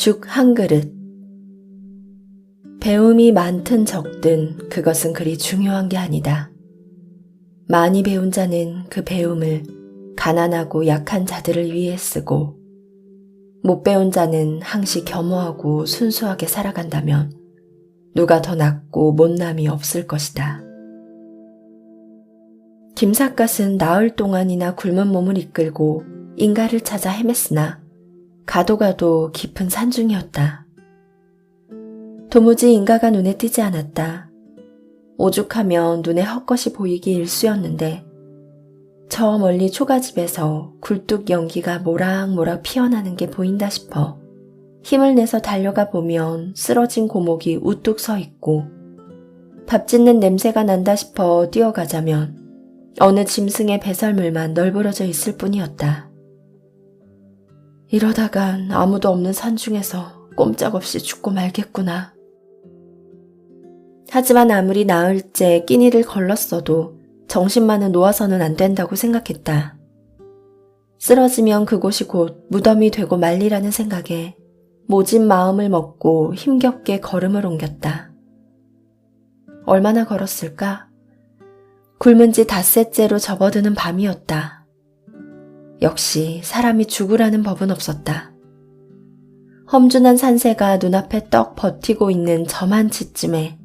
죽 한 그릇. 배움이 많든 적든 그것은 그리 중요한 게 아니다. 많이 배운 자는 그 배움을 가난하고 약한 자들을 위해 쓰고, 못 배운 자는 항시 겸허하고 순수하게 살아간다면 누가 더 낫고 못남이 없을 것이다. 김삿갓은 나흘 동안이나 굶은 몸을 이끌고 인가를 찾아 헤맸으나 가도 가도 깊은 산중이었다. 도무지 인가가 눈에 띄지 않았다. 오죽하면 눈에 헛것이 보이기 일쑤였는데 저 멀리 초가집에서 굴뚝 연기가 모락모락 피어나는 게 보인다 싶어 힘을 내서 달려가 보면 쓰러진 고목이 우뚝 서 있고, 밥 짓는 냄새가 난다 싶어 뛰어가자면 어느 짐승의 배설물만 널브러져 있을 뿐이었다. 이러다간 아무도 없는 산중에서 꼼짝없이 죽고 말겠구나. 하지만 아무리 나흘째 끼니를 걸렀어도 정신만은 놓아서는 안 된다고 생각했다. 쓰러지면 그곳이 곧 무덤이 되고 말리라는 생각에 모진 마음을 먹고 힘겹게 걸음을 옮겼다. 얼마나 걸었을까? 굶은 지 닷새째로 접어드는 밤이었다. 역시 사람이 죽으라는 법은 없었다. 험준한 산세가 눈앞에 떡 버티고 있는 저만치쯤에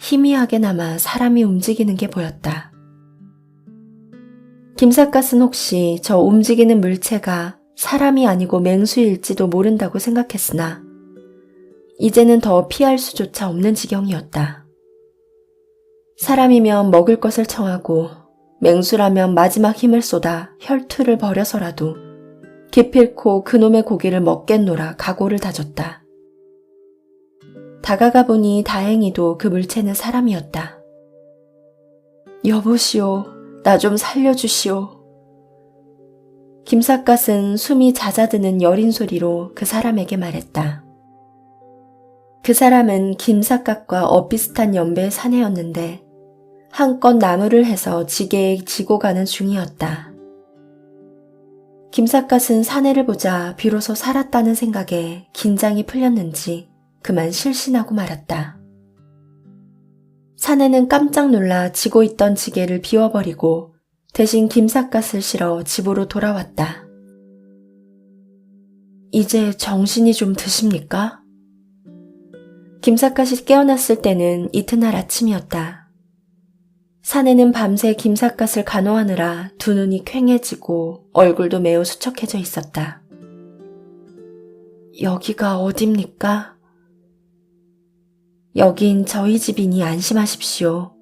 희미하게나마 사람이 움직이는 게 보였다. 김삿갓은 혹시 저 움직이는 물체가 사람이 아니고 맹수일지도 모른다고 생각했으나 이제는 더 피할 수조차 없는 지경이었다. 사람이면 먹을 것을 청하고 맹수라면 마지막 힘을 쏟아 혈투를 벌여서라도 기필코 그놈의 고기를 먹겠노라 각오를 다졌다. 다가가 보니 다행히도 그 물체는 사람이었다. 여보시오, 나 좀 살려주시오. 김삿갓은 숨이 잦아드는 여린 소리로 그 사람에게 말했다. 그 사람은 김삿갓과 엇비슷한 연배의 사내였는데 한껏 나무를 해서 지게에 지고 가는 중이었다. 김삿갓은 사내를 보자 비로소 살았다는 생각에 긴장이 풀렸는지 그만 실신하고 말았다. 사내는 깜짝 놀라 지고 있던 지게를 비워버리고 대신 김삿갓을 실어 집으로 돌아왔다. 이제 정신이 좀 드십니까? 김삿갓이 깨어났을 때는 이튿날 아침이었다. 사내는 밤새 김삿갓을 간호하느라 두 눈이 퀭해지고 얼굴도 매우 수척해져 있었다. 여기가 어딥니까? 여긴 저희 집이니 안심하십시오.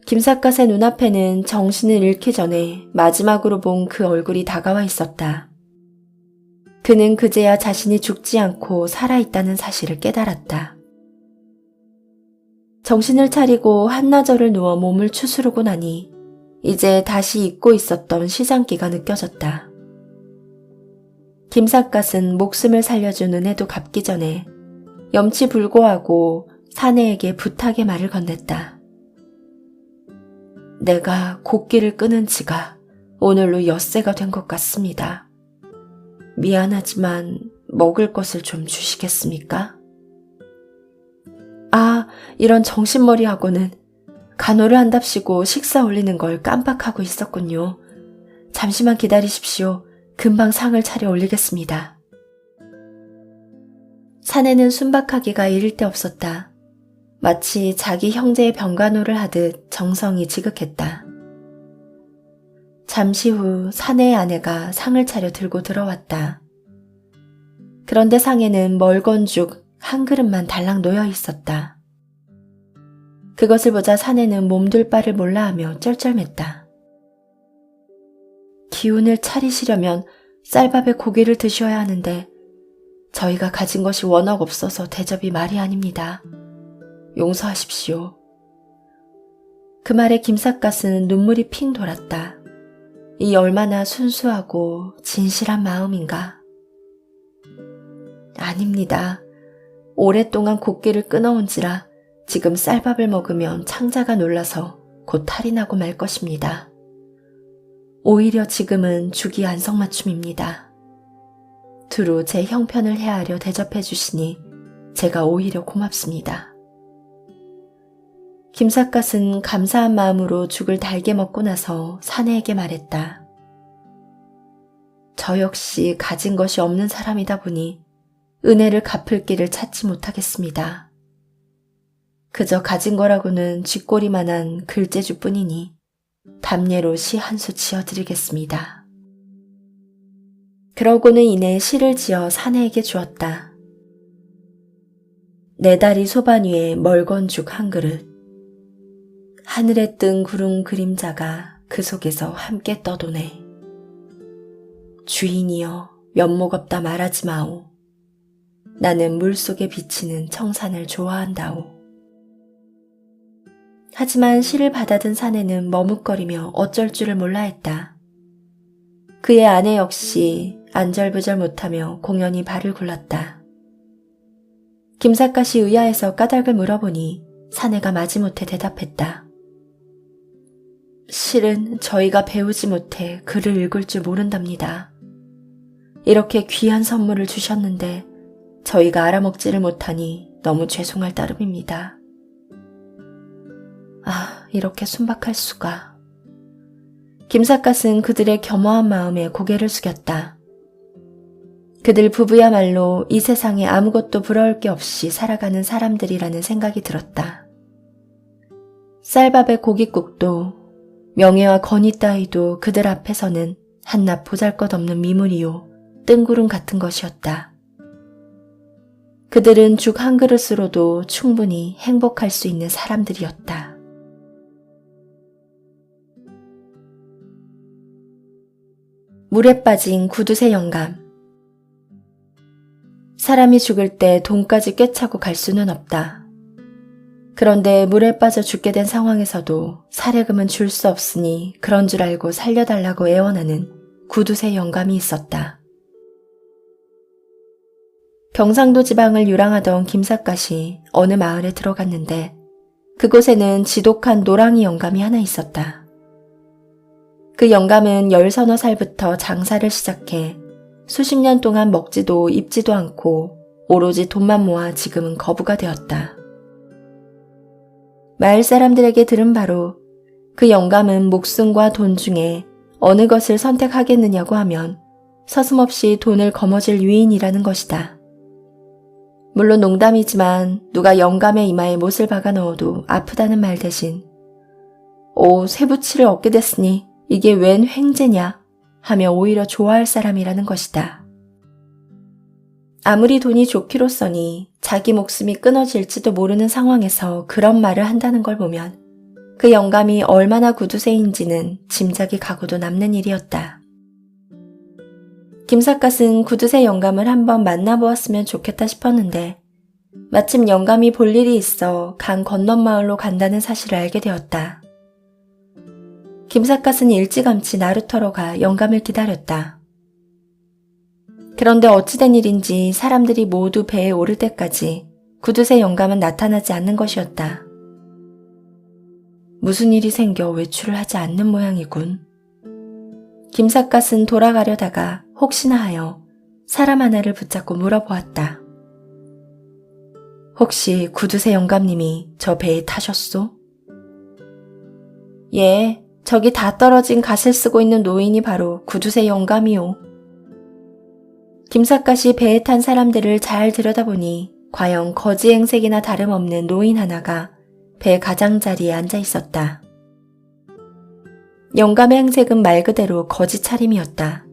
김삿갓의 눈앞에는 정신을 잃기 전에 마지막으로 본 그 얼굴이 다가와 있었다. 그는 그제야 자신이 죽지 않고 살아있다는 사실을 깨달았다. 정신을 차리고 한나절을 누워 몸을 추스르고 나니 이제 다시 잊고 있었던 시장기가 느껴졌다. 김삿갓은 목숨을 살려준 은혜도 갚기 전에 염치불고하고 사내에게 부탁의 말을 건넸다. 내가 곡기를 끊은 지가 오늘로 엿새가 된 것 같습니다. 미안하지만 먹을 것을 좀 주시겠습니까? 아, 이런 정신머리하고는 간호를 한답시고 식사 올리는 걸 깜빡하고 있었군요. 잠시만 기다리십시오. 금방 상을 차려 올리겠습니다. 사내는 순박하기가 이를 데 없었다. 마치 자기 형제의 병간호를 하듯 정성이 지극했다. 잠시 후 사내의 아내가 상을 차려 들고 들어왔다. 그런데 상에는 멀건 죽 한 그릇만 달랑 놓여 있었다. 그것을 보자 사내는 몸둘 바를 몰라하며 쩔쩔맸다. 기운을 차리시려면 쌀밥에 고기를 드셔야 하는데 저희가 가진 것이 워낙 없어서 대접이 말이 아닙니다. 용서하십시오. 그 말에 김삿갓은 눈물이 핑 돌았다. 이 얼마나 순수하고 진실한 마음인가. 아닙니다. 오랫동안 곡기를 끊어온지라 지금 쌀밥을 먹으면 창자가 놀라서 곧 탈이 나고 말 것입니다. 오히려 지금은 죽이 안성맞춤입니다. 두루 제 형편을 헤아려 대접해 주시니 제가 오히려 고맙습니다. 김삿갓은 감사한 마음으로 죽을 달게 먹고 나서 사내에게 말했다. 저 역시 가진 것이 없는 사람이다 보니 은혜를 갚을 길을 찾지 못하겠습니다. 그저 가진 거라고는 쥐꼬리만한 글재주뿐이니 담례로 시 한 수 지어드리겠습니다. 그러고는 이내 시를 지어 사내에게 주었다. 네 다리 소반 위에 멀건 죽 한 그릇. 하늘에 뜬 구름 그림자가 그 속에서 함께 떠도네. 주인이여 면목 없다 말하지 마오. 나는 물속에 비치는 청산을 좋아한다오. 하지만 시를 받아든 사내는 머뭇거리며 어쩔 줄을 몰라 했다. 그의 아내 역시 안절부절 못하며 공연히 발을 굴렀다. 김삿갓이 의아해서 까닭을 물어보니 사내가 마지못해 대답했다. 실은 저희가 배우지 못해 글을 읽을 줄 모른답니다. 이렇게 귀한 선물을 주셨는데 저희가 알아먹지를 못하니 너무 죄송할 따름입니다. 아, 이렇게 순박할 수가. 김삿갓은 그들의 겸허한 마음에 고개를 숙였다. 그들 부부야말로 이 세상에 아무것도 부러울 게 없이 살아가는 사람들이라는 생각이 들었다. 쌀밥에 고깃국도 명예와 권위 따위도 그들 앞에서는 한낱 보잘것없는 미물이요 뜬구름 같은 것이었다. 그들은 죽 한 그릇으로도 충분히 행복할 수 있는 사람들이었다. 물에 빠진 구두쇠 영감. 사람이 죽을 때 돈까지 꿰차고 갈 수는 없다. 그런데 물에 빠져 죽게 된 상황에서도 사례금은 줄 수 없으니 그런 줄 알고 살려달라고 애원하는 구두쇠 영감이 있었다. 경상도 지방을 유랑하던 김삿갓이 어느 마을에 들어갔는데 그곳에는 지독한 노랑이 영감이 하나 있었다. 그 영감은 10서너 살부터 장사를 시작해 수십 년 동안 먹지도 입지도 않고 오로지 돈만 모아 지금은 거부가 되었다. 마을 사람들에게 들은 바로 그 영감은 목숨과 돈 중에 어느 것을 선택하겠느냐고 하면 서슴없이 돈을 거머쥘 유인이라는 것이다. 물론 농담이지만 누가 영감의 이마에 못을 박아 넣어도 아프다는 말 대신 쇠부치를 얻게 됐으니 이게 웬 횡재냐 하며 오히려 좋아할 사람이라는 것이다. 아무리 돈이 좋기로써니 자기 목숨이 끊어질지도 모르는 상황에서 그런 말을 한다는 걸 보면 그 영감이 얼마나 구두쇠인지는 짐작이 가고도 남는 일이었다. 김삿갓은 구두쇠 영감을 한번 만나보았으면 좋겠다 싶었는데 마침 영감이 볼 일이 있어 강 건넌 마을로 간다는 사실을 알게 되었다. 김삿갓은 일찌감치 나루터로 가 영감을 기다렸다. 그런데 어찌된 일인지 사람들이 모두 배에 오를 때까지 구두쇠 영감은 나타나지 않는 것이었다. 무슨 일이 생겨 외출을 하지 않는 모양이군. 김삿갓은 돌아가려다가 혹시나 하여 사람 하나를 붙잡고 물어보았다. 혹시 구두쇠 영감님이 저 배에 타셨소? 예, 저기 다 떨어진 갓을 쓰고 있는 노인이 바로 구두쇠 영감이오. 김삿갓이 배에 탄 사람들을 잘 들여다보니 과연 거지 행색이나 다름없는 노인 하나가 배 가장자리에 앉아 있었다. 영감의 행색은 말 그대로 거지 차림이었다.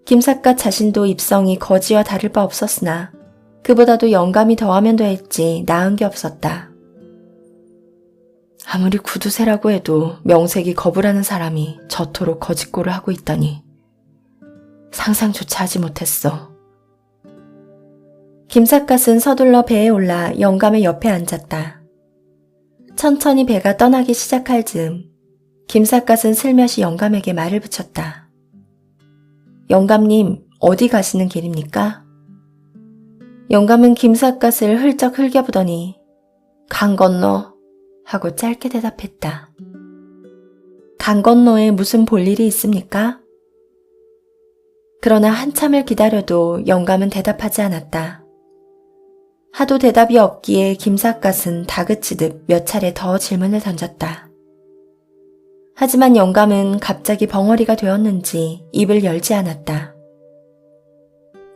김삿갓 자신도 입성이 거지와 다를 바 없었으나 그보다도 영감이 더하면 더했지 나은 게 없었다. 아무리 구두쇠라고 해도 명색이 거부라는 사람이 저토록 거짓골을 하고 있다니 상상조차 하지 못했어. 김삿갓은 서둘러 배에 올라 영감의 옆에 앉았다. 천천히 배가 떠나기 시작할 즈음 김삿갓은 슬며시 영감에게 말을 붙였다. 영감님, 어디 가시는 길입니까? 영감은 김삿갓을 흘쩍 흘겨보더니 강 건너 하고 짧게 대답했다. 강 건너에 무슨 볼일이 있습니까? 그러나 한참을 기다려도 영감은 대답하지 않았다. 하도 대답이 없기에 김삿갓은 다그치듯 몇 차례 더 질문을 던졌다. 하지만 영감은 갑자기 벙어리가 되었는지 입을 열지 않았다.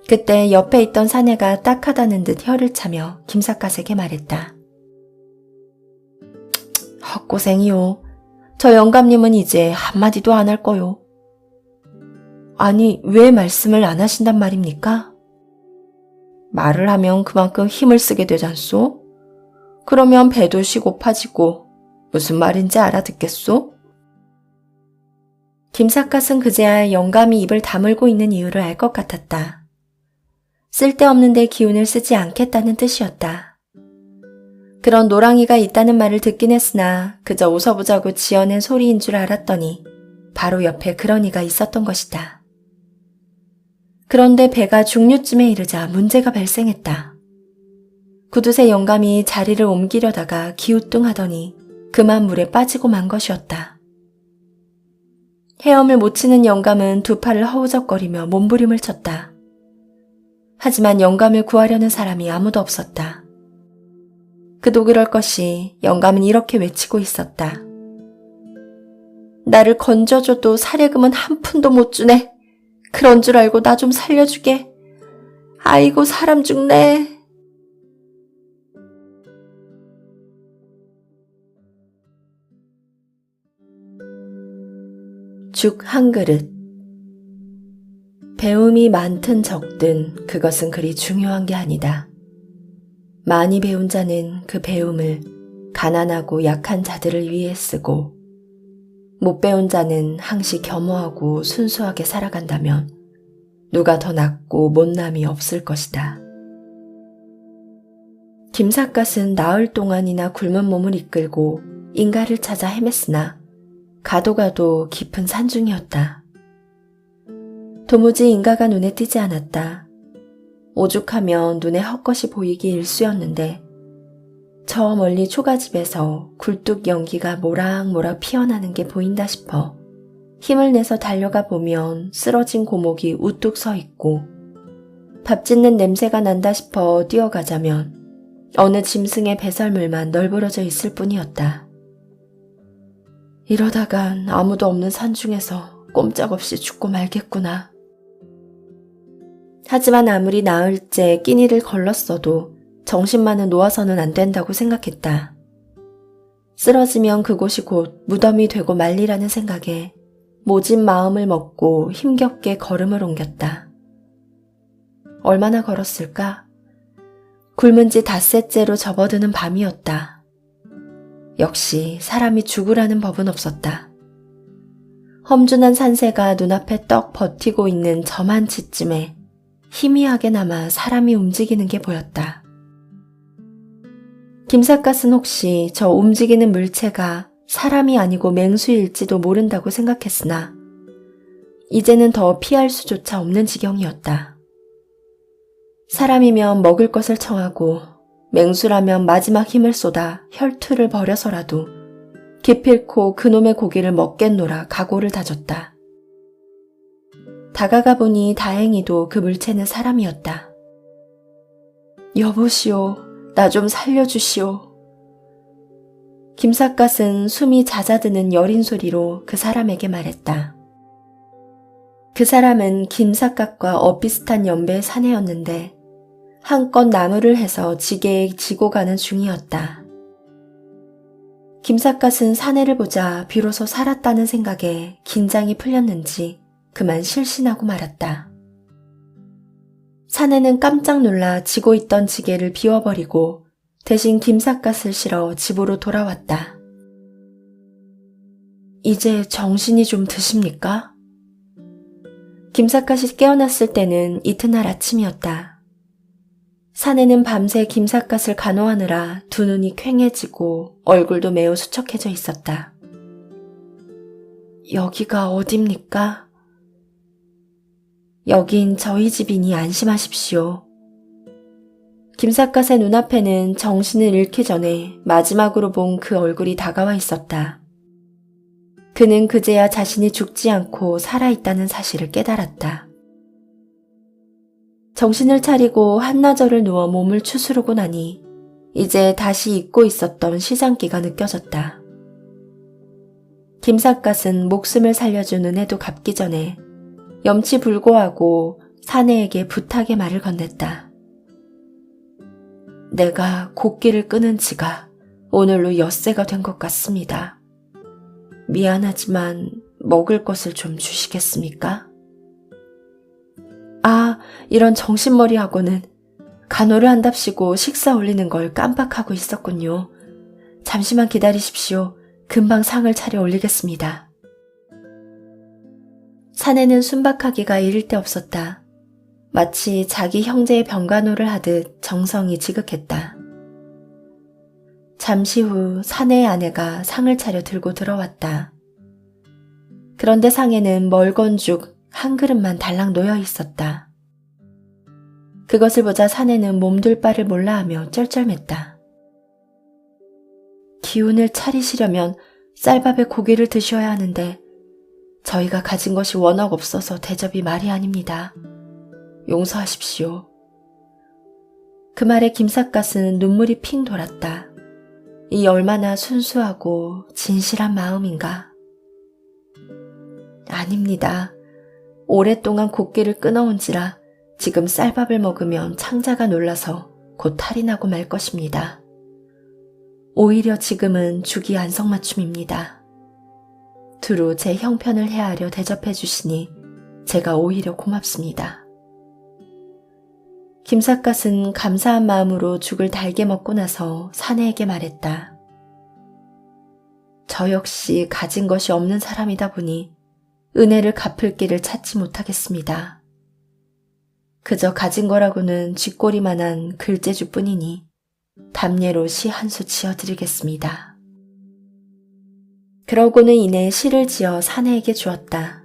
그때 옆에 있던 사내가 딱하다는 듯 혀를 차며 김삿갓에게 말했다. 헛고생이요. 저 영감님은 이제 한마디도 안 할 거요. 아니, 왜 말씀을 안 하신단 말입니까? 말을 하면 그만큼 힘을 쓰게 되잖소? 그러면 배도 쉬고 파지고 무슨 말인지 알아듣겠소? 김삿갓은 그제야 영감이 입을 다물고 있는 이유를 알 것 같았다. 쓸데없는 데 기운을 쓰지 않겠다는 뜻이었다. 그런 노랑이가 있다는 말을 듣긴 했으나 그저 웃어보자고 지어낸 소리인 줄 알았더니 바로 옆에 그런 이가 있었던 것이다. 그런데 배가 중류쯤에 이르자 문제가 발생했다. 구두쇠 영감이 자리를 옮기려다가 기우뚱하더니 그만 물에 빠지고 만 것이었다. 헤엄을 못 치는 영감은 두 팔을 허우적거리며 몸부림을 쳤다. 하지만 영감을 구하려는 사람이 아무도 없었다. 그도 그럴 것이 영감은 이렇게 외치고 있었다. 나를 건져줘도 사례금은 한 푼도 못 주네. 그런 줄 알고 나 좀 살려주게. 아이고 사람 죽네. 죽 한 그릇. 배움이 많든 적든 그것은 그리 중요한 게 아니다. 많이 배운 자는 그 배움을 가난하고 약한 자들을 위해 쓰고 못 배운 자는 항시 겸허하고 순수하게 살아간다면 누가 더 낫고 못남이 없을 것이다. 김삿갓은 나흘 동안이나 굶은 몸을 이끌고 인가를 찾아 헤맸으나 가도 가도 깊은 산중이었다. 도무지 인가가 눈에 띄지 않았다. 오죽하면 눈에 헛것이 보이기 일쑤였는데 저 멀리 초가집에서 굴뚝 연기가 모락모락 피어나는 게 보인다 싶어 힘을 내서 달려가 보면 쓰러진 고목이 우뚝 서 있고 밥 짓는 냄새가 난다 싶어 뛰어가자면 어느 짐승의 배설물만 널브러져 있을 뿐이었다. 이러다간 아무도 없는 산중에서 꼼짝없이 죽고 말겠구나. 하지만 아무리 나흘째 끼니를 걸렀어도 정신만은 놓아서는 안 된다고 생각했다. 쓰러지면 그곳이 곧 무덤이 되고 말리라는 생각에 모진 마음을 먹고 힘겹게 걸음을 옮겼다. 얼마나 걸었을까? 굶은 지 닷새째로 접어드는 밤이었다. 역시 사람이 죽으라는 법은 없었다. 험준한 산세가 눈앞에 떡 버티고 있는 저만치쯤에 희미하게나마 사람이 움직이는 게 보였다. 김삿갓은 혹시 저 움직이는 물체가 사람이 아니고 맹수일지도 모른다고 생각했으나 이제는 더 피할 수조차 없는 지경이었다. 사람이면 먹을 것을 청하고 맹수라면 마지막 힘을 쏟아 혈투를 벌여서라도 기필코 그놈의 고기를 먹겠노라 각오를 다졌다. 다가가 보니 다행히도 그 물체는 사람이었다. 여보시오, 나 좀 살려주시오. 김삿갓은 숨이 잦아드는 여린 소리로 그 사람에게 말했다. 그 사람은 김삿갓과 엇비슷한 연배의 사내였는데 한껏 나무를 해서 지게에 지고 가는 중이었다. 김삿갓은 사내를 보자 비로소 살았다는 생각에 긴장이 풀렸는지 그만 실신하고 말았다. 사내는 깜짝 놀라 지고 있던 지게를 비워버리고 대신 김삿갓을 실어 집으로 돌아왔다. 이제 정신이 좀 드십니까? 김삿갓이 깨어났을 때는 이튿날 아침이었다. 사내는 밤새 김삿갓을 간호하느라 두 눈이 퀭해지고 얼굴도 매우 수척해져 있었다. 여기가 어딥니까? 여긴 저희 집이니 안심하십시오. 김삿갓의 눈앞에는 정신을 잃기 전에 마지막으로 본 그 얼굴이 다가와 있었다. 그는 그제야 자신이 죽지 않고 살아있다는 사실을 깨달았다. 정신을 차리고 한나절을 누워 몸을 추스르고 나니 이제 다시 잊고 있었던 시장기가 느껴졌다. 김삿갓은 목숨을 살려준 은혜도 갚기 전에 염치불고하고 사내에게 부탁의 말을 건넸다. 내가 곡기를 끄는 지가 오늘로 엿새가 된 것 같습니다. 미안하지만 먹을 것을 좀 주시겠습니까? 아, 이런 정신머리하고는 간호를 한답시고 식사 올리는 걸 깜빡하고 있었군요. 잠시만 기다리십시오. 금방 상을 차려 올리겠습니다. 사내는 순박하기가 이를 데 없었다. 마치 자기 형제의 병간호를 하듯 정성이 지극했다. 잠시 후 사내의 아내가 상을 차려 들고 들어왔다. 그런데 상에는 멀건죽 한 그릇만 달랑 놓여 있었다. 그것을 보자 사내는 몸둘 바를 몰라하며 쩔쩔맸다. 기운을 차리시려면 쌀밥에 고기를 드셔야 하는데 저희가 가진 것이 워낙 없어서 대접이 말이 아닙니다. 용서하십시오. 그 말에 김삿갓은 눈물이 핑 돌았다. 이 얼마나 순수하고 진실한 마음인가. 아닙니다. 오랫동안 곡기를 끊어온지라 지금 쌀밥을 먹으면 창자가 놀라서 곧 탈이 나고 말 것입니다. 오히려 지금은 죽이 안성맞춤입니다. 두루 제 형편을 헤아려 대접해 주시니 제가 오히려 고맙습니다. 김삿갓은 감사한 마음으로 죽을 달게 먹고 나서 사내에게 말했다. 저 역시 가진 것이 없는 사람이다 보니 은혜를 갚을 길을 찾지 못하겠습니다. 그저 가진 거라고는 쥐꼬리만한 글재주뿐이니 답례로 시 한 수 지어드리겠습니다. 그러고는 이내 시를 지어 사내에게 주었다.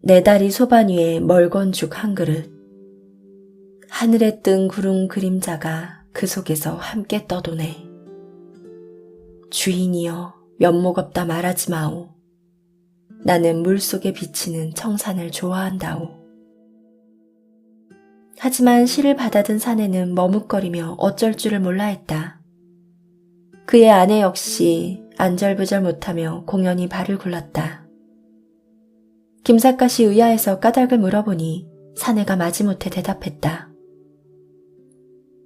네 다리 소반 위에 멀건 죽 한 그릇. 하늘에 뜬 구름 그림자가 그 속에서 함께 떠도네. 주인이여 면목 없다 말하지 마오. 나는 물속에 비치는 청산을 좋아한다오. 하지만 시를 받아든 사내는 머뭇거리며 어쩔 줄을 몰라 했다. 그의 아내 역시 안절부절 못하며 공연히 발을 굴렀다. 김삿갓이 의아해서 까닭을 물어보니 사내가 마지못해 대답했다.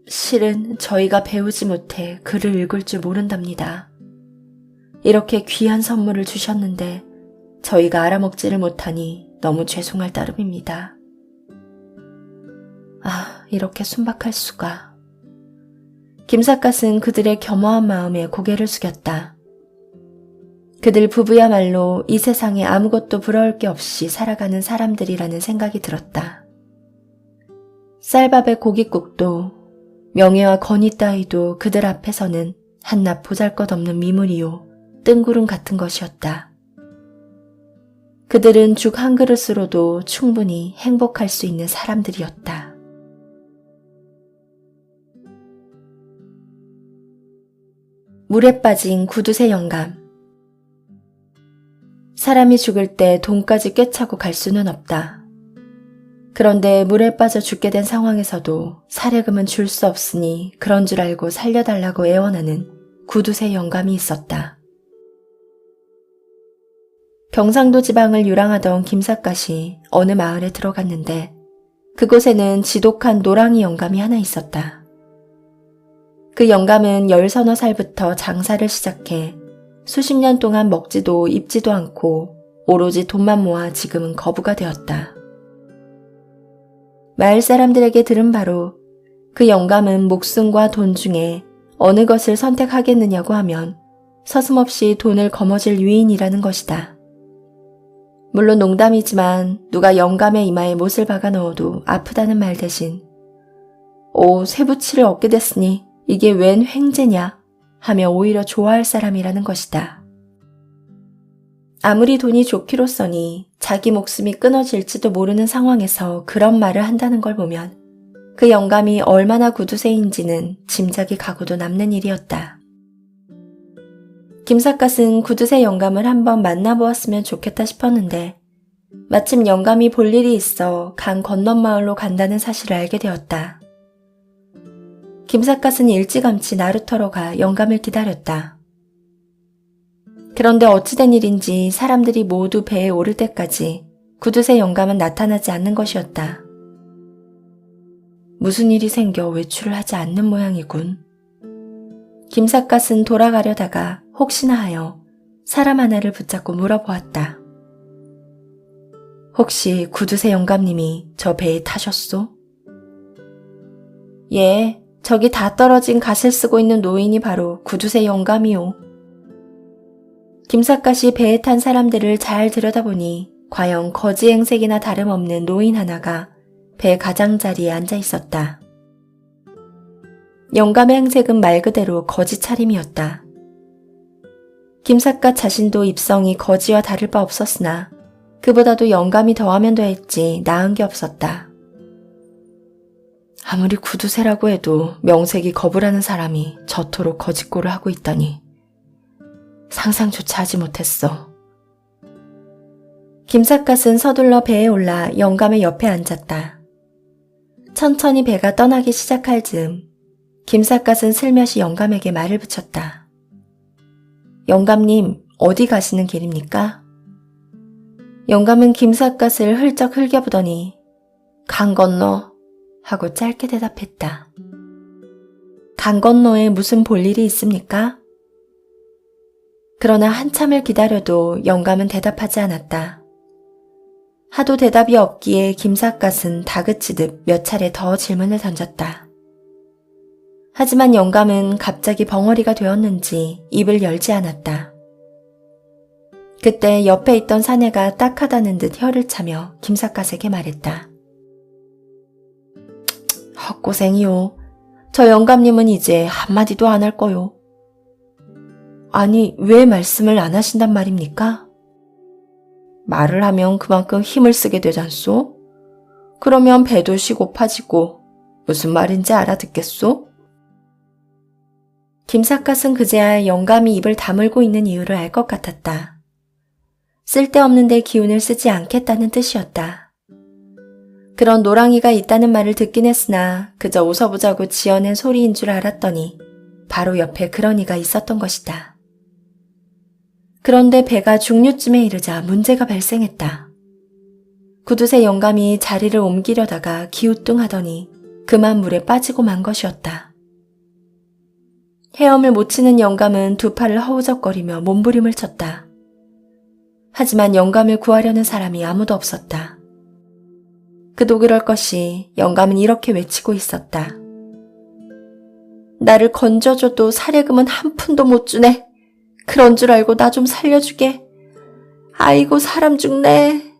실은 저희가 배우지 못해 글을 읽을 줄 모른답니다. 이렇게 귀한 선물을 주셨는데 저희가 알아먹지를 못하니 너무 죄송할 따름입니다. 아, 이렇게 순박할 수가. 김삿갓은 그들의 겸허한 마음에 고개를 숙였다. 그들 부부야말로 이 세상에 아무것도 부러울 게 없이 살아가는 사람들이라는 생각이 들었다. 쌀밥에 고깃국도 명예와 권위 따위도 그들 앞에서는 한낱 보잘것없는 미물이요 뜬구름 같은 것이었다. 그들은 죽 한 그릇으로도 충분히 행복할 수 있는 사람들이었다. 물에 빠진 구두쇠 영감. 사람이 죽을 때 돈까지 꿰차고 갈 수는 없다. 그런데 물에 빠져 죽게 된 상황에서도 사례금은 줄 수 없으니 그런 줄 알고 살려달라고 애원하는 구두쇠 영감이 있었다. 경상도 지방을 유랑하던 김삿갓이 어느 마을에 들어갔는데 그곳에는 지독한 노랑이 영감이 하나 있었다. 그 영감은 10서너 살부터 장사를 시작해 수십 년 동안 먹지도 입지도 않고 오로지 돈만 모아 지금은 거부가 되었다. 마을 사람들에게 들은 바로 그 영감은 목숨과 돈 중에 어느 것을 선택하겠느냐고 하면 서슴없이 돈을 거머쥘 유인이라는 것이다. 물론 농담이지만 누가 영감의 이마에 못을 박아 넣어도 아프다는 말 대신 쇠부치를 얻게 됐으니 이게 웬 횡재냐 하며 오히려 좋아할 사람이라는 것이다. 아무리 돈이 좋기로써니 자기 목숨이 끊어질지도 모르는 상황에서 그런 말을 한다는 걸 보면 그 영감이 얼마나 구두쇠인지는 짐작이 가고도 남는 일이었다. 김삿갓은 구두쇠 영감을 한번 만나보았으면 좋겠다 싶었는데 마침 영감이 볼 일이 있어 강 건넌 마을로 간다는 사실을 알게 되었다. 김삿갓은 일찌감치 나루터로 가 영감을 기다렸다. 그런데 어찌된 일인지 사람들이 모두 배에 오를 때까지 구두쇠 영감은 나타나지 않는 것이었다. 무슨 일이 생겨 외출을 하지 않는 모양이군. 김삿갓은 돌아가려다가 혹시나 하여 사람 하나를 붙잡고 물어보았다. 혹시 구두쇠 영감님이 저 배에 타셨소? 예, 저기 다 떨어진 갓을 쓰고 있는 노인이 바로 구두쇠 영감이요. 김삿갓이 배에 탄 사람들을 잘 들여다보니 과연 거지 행색이나 다름없는 노인 하나가 배 가장자리에 앉아 있었다. 영감의 행색은 말 그대로 거지 차림이었다. 김삿갓 자신도 입성이 거지와 다를 바 없었으나 그보다도 영감이 더하면 더했지 나은 게 없었다. 아무리 구두쇠라고 해도 명색이 거부라는 사람이 저토록 거짓골을 하고 있다니 상상조차 하지 못했어. 김삿갓은 서둘러 배에 올라 영감의 옆에 앉았다. 천천히 배가 떠나기 시작할 즈음 김삿갓은 슬며시 영감에게 말을 붙였다. 영감님, 어디 가시는 길입니까? 영감은 김삿갓을 흘쩍 흘겨보더니 강 건너 하고 짧게 대답했다. 강 건너에 무슨 볼 일이 있습니까? 그러나 한참을 기다려도 영감은 대답하지 않았다. 하도 대답이 없기에 김삿갓은 다그치듯 몇 차례 더 질문을 던졌다. 하지만 영감은 갑자기 벙어리가 되었는지 입을 열지 않았다. 그때 옆에 있던 사내가 딱하다는 듯 혀를 차며 김삿갓에게 말했다. 헛고생이요. 저 영감님은 이제 한마디도 안 할 거요. 아니, 왜 말씀을 안 하신단 말입니까? 말을 하면 그만큼 힘을 쓰게 되잖소? 그러면 배도 쉬고 파지고 무슨 말인지 알아듣겠소? 김삿갓은 그제야 영감이 입을 다물고 있는 이유를 알 것 같았다. 쓸데없는 데 기운을 쓰지 않겠다는 뜻이었다. 그런 노랑이가 있다는 말을 듣긴 했으나 그저 웃어보자고 지어낸 소리인 줄 알았더니 바로 옆에 그런 이가 있었던 것이다. 그런데 배가 중류쯤에 이르자 문제가 발생했다. 구두쇠 영감이 자리를 옮기려다가 기우뚱하더니 그만 물에 빠지고 만 것이었다. 헤엄을 못 치는 영감은 두 팔을 허우적거리며 몸부림을 쳤다. 하지만 영감을 구하려는 사람이 아무도 없었다. 그도 그럴 것이 영감은 이렇게 외치고 있었다. 나를 건져줘도 사례금은 한 푼도 못 주네. 그런 줄 알고 나 좀 살려주게. 아이고 사람 죽네.